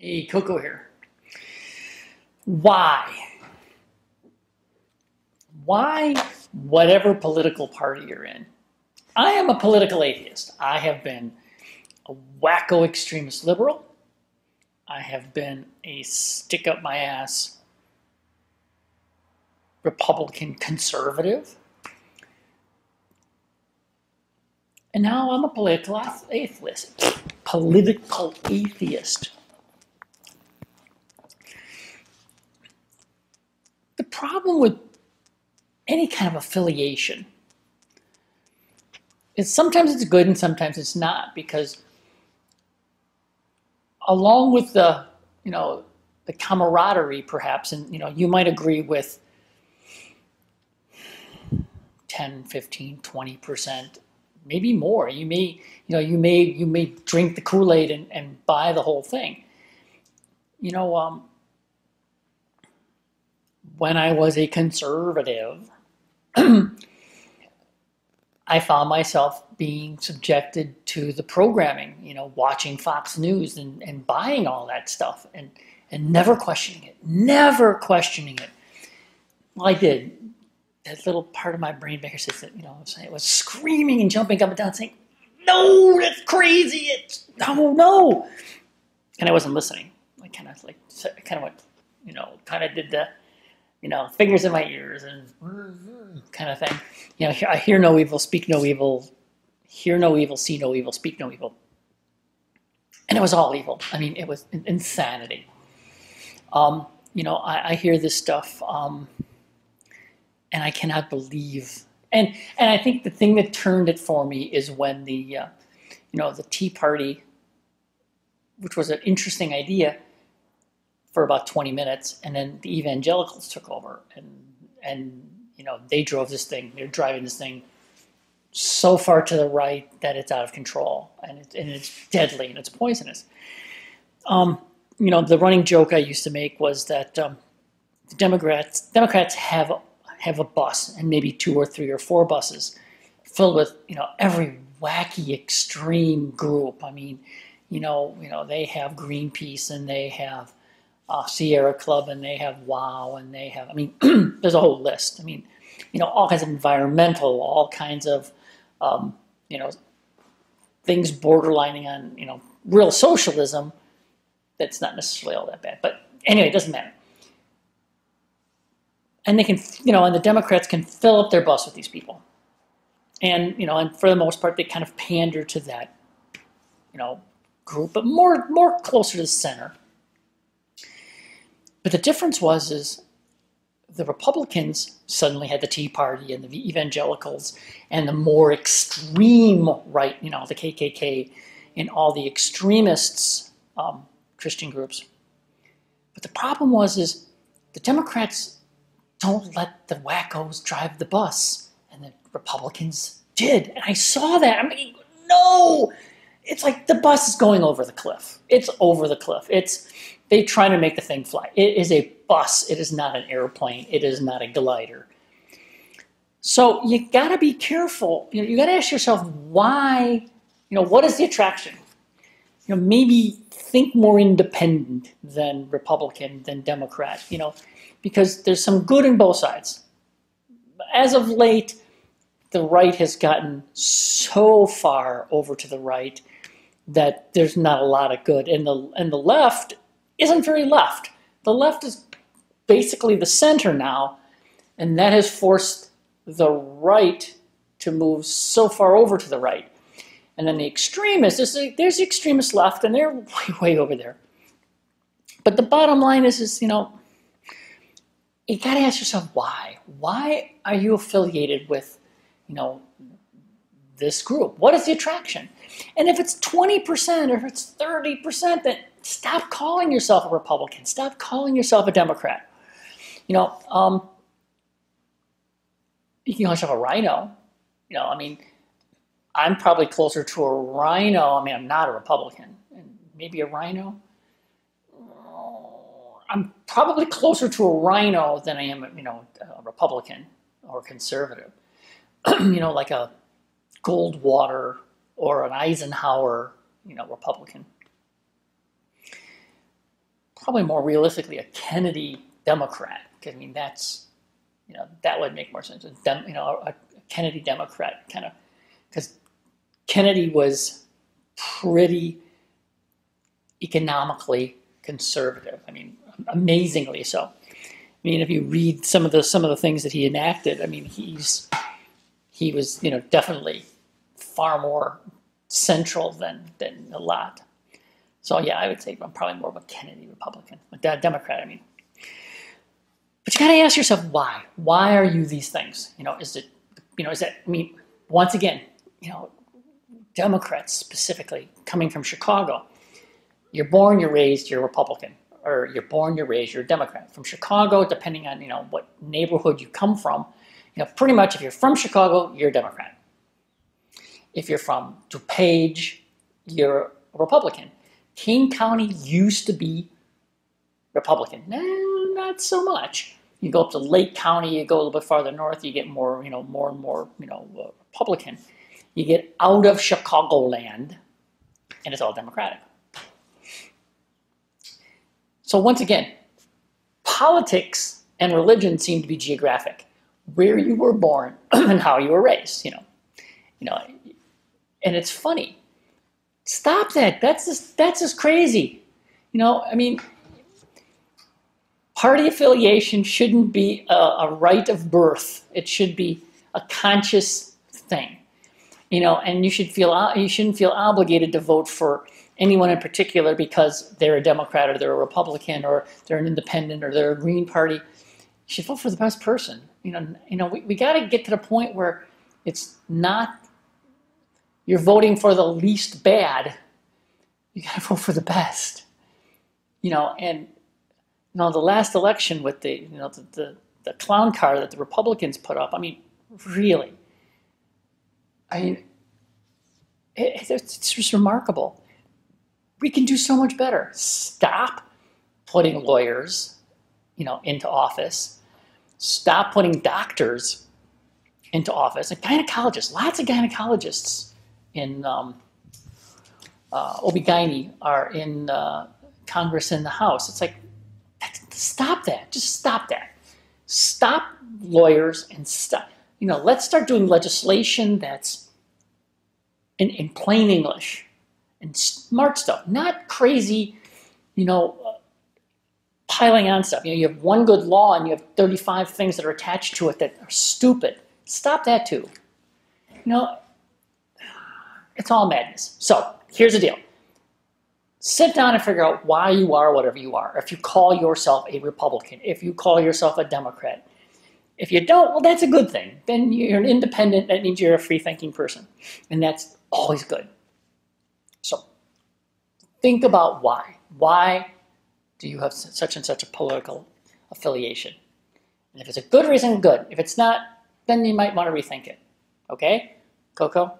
Hey, Koko here. Why? Why, whatever political party you're in? I am a political atheist. I have been a wacko extremist liberal. I have been a stick up my ass Republican conservative. And now I'm a political atheist. Political atheist. The problem with any kind of affiliation is sometimes it's good and sometimes it's not, because along with the camaraderie perhaps, and you might agree with 10, 15, 20%, maybe more. You may drink the Kool-Aid and buy the whole thing. you know um, when I was a conservative, I found myself being subjected to the programming, watching Fox News and buying all that stuff and never questioning it, never questioning it. Well, I did. That little part of my brain back says that, it was screaming and jumping up and down saying, no, that's crazy. It's no. And I wasn't listening. I kind of went, kind of did the, fingers in my ears and kind of thing. I hear no evil, speak no evil, hear no evil, see no evil, speak no evil. And it was all evil. I mean, it was insanity. I hear this stuff, and I cannot believe. And I think the thing that turned it for me is when the Tea Party, which was an interesting idea for about 20 minutes, and then the evangelicals took over, and they drove this thing. They're driving this thing so far to the right that it's out of control, and it's deadly and it's poisonous. The running joke I used to make was that the Democrats have a bus, and maybe 2 or 3 or 4 buses filled with every wacky extreme group. I mean, they have Greenpeace, and they have Sierra Club, and they have WOW, and they have, there's a whole list. All kinds of environmental, all kinds of, things borderlining on, real socialism. That's not necessarily all that bad. But anyway, it doesn't matter. And they can, and the Democrats can fill up their bus with these people. And, and for the most part, they kind of pander to that, group, but more closer to the center. But the difference is the Republicans suddenly had the Tea Party and the evangelicals and the more extreme right, the KKK and all the extremists, Christian groups. But the problem is the Democrats don't let the wackos drive the bus, and the Republicans did. And I saw that. No! It's like the bus is going over the cliff. It's over the cliff. They trying to make the thing fly. It is a bus. It is not an airplane. It is not a glider. So you got to be careful. You got to ask yourself why. What is the attraction? Maybe think more independent than Republican, than Democrat. Because there's some good in both sides. As of late, the right has gotten so far over to the right that there's not a lot of good, and the left isn't very left. The left is basically the center now, and that has forced the right to move so far over to the right. And then the extremists, there's the extremist left, and they're way over there. But the bottom line is you got to ask yourself why. Why are you affiliated with, this group? What is the attraction? And if it's 20% or if it's 30%, then stop calling yourself a Republican. Stop calling yourself a Democrat. You can call yourself a rhino. I'm probably closer to a rhino. I'm not a Republican. And maybe a rhino. I'm probably closer to a rhino than I am, a Republican or conservative. Like a Goldwater or an Eisenhower, Republican. probably more realistically a Kennedy Democrat. Because I mean, that's, that would make more sense. A Kennedy Democrat kind of, because Kennedy was pretty economically conservative. I mean, amazingly so. I mean, if you read some of the things that he enacted, I mean, he was definitely far more central than a lot. So yeah, I would say I'm probably more of a Kennedy Republican, a Democrat. I mean, but you got to ask yourself why. Why are you these things? Is it is that, I mean, once again, Democrats specifically coming from Chicago. You're born, you're raised, you're a Republican. Or you're born, you're raised, you're a Democrat. From Chicago, depending on, what neighborhood you come from, pretty much if you're from Chicago, you're a Democrat. If you're from DuPage, you're a Republican. King County used to be Republican. Not so much. You go up to Lake County, you go a little bit farther north, you get more, more and more, Republican. You get out of Chicagoland, and it's all Democratic. So once again, politics and religion seem to be geographic, where you were born and how you were raised. And it's funny. Stop that. That's just crazy. I mean, party affiliation shouldn't be a right of birth. It should be a conscious thing. And you shouldn't feel obligated to vote for anyone in particular because they're a Democrat or they're a Republican or they're an independent or they're a Green Party. You should vote for the best person. We got to get to the point where it's not you're voting for the least bad. You got to vote for the best. And the last election with the clown car that the Republicans put up. I mean, really. I mean, it's just remarkable. We can do so much better. Stop putting lawyers, into office. Stop putting doctors into office. And gynecologists, lots of gynecologists in OB-GYN are in Congress and the House. It's like, stop that. Just stop that. Stop lawyers and stop. Let's start doing legislation that's in plain English. And smart stuff, not crazy, piling on stuff. You have one good law and you have 35 things that are attached to it that are stupid. Stop that too. It's all madness. So here's the deal. Sit down and figure out why you are whatever you are. If you call yourself a Republican, if you call yourself a Democrat. If you don't, well, that's a good thing. Then you're an independent. That means you're a free-thinking person. And that's always good. So think about why. Why do you have such and such a political affiliation? And if it's a good reason, good. If it's not, then you might want to rethink it. Okay? Koko?